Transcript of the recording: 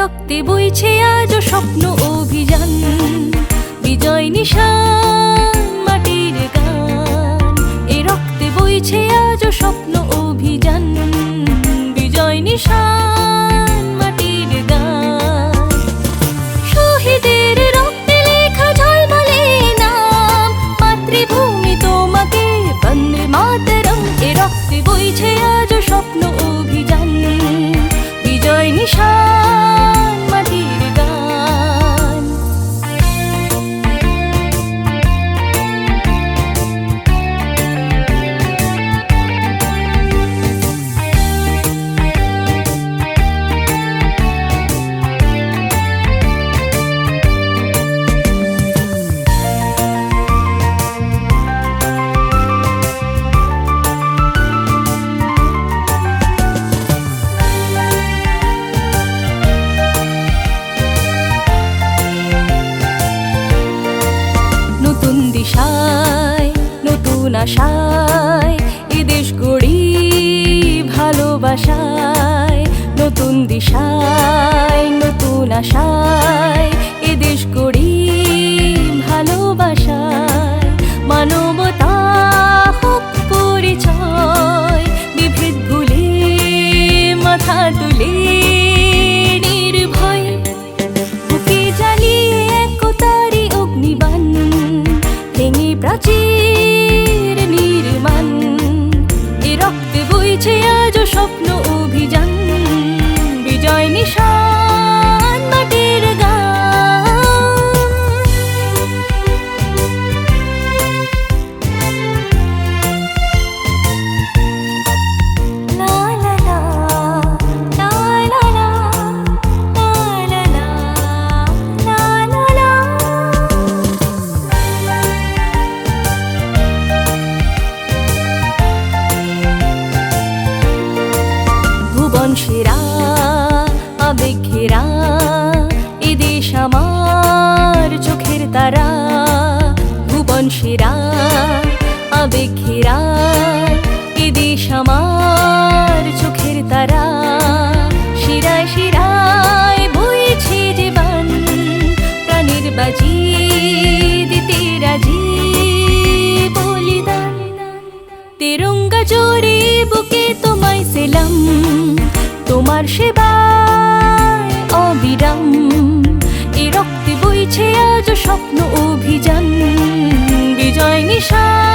রক্তে বইছে আজ স্বপ্ন অভিযান, বিজয় নিশান মাটির গান। এ রক্তে বইছে আজ স্বপ্ন অভিযান, বিজয় নিশান মাটির গান। শহীদের রক্তে লেখা ঝলমলে নাম, মাতৃভূমি তোমাকে বন্দে মাতরম। এ রক্তে বইছে আজ স্বপ্ন অভিযান, বিজয় নিশান মাটির গান। নতুন দিশায় নতুন আশায় এ দেশ গড়ি ভালোবাসায়। নতুন দিশায় নতুন আশায় এ দেশ গড়ি ভালোবাসায়। মানবতা হোক পরিচয়, বিভেদ ভুলে মাথা তুলে নির্ভয় বুকে জ্বালিয়ে একতারই অগ্নিবাণ। ভেঙে প্রাচীর নির্মাণ, এ রক্তে বইছে আজ স্বপ্ন অভিযান, বিজয় নিশান মাটির গান। লা লা লা, লা লা লা, লা লা লা, লা লা লা। ভুবন সেরা আবেগ ঘেরা এ দেশ আমার চোখের তারা। ভুবন সেরা আবেগ ঘেরা এ দেশ আমার চোখের তারা। শিরায় শিরায় বইছে যে বান, প্রাণের বাজি দিতে রাজি বলিদান। তেরঙ্গা জোরে বুকে তোমায় সেলাম, তোমার সেবায় অবিরাম। এ রক্তে বইছে আজ স্বপ্ন অভিযান, বিজয় নিশান।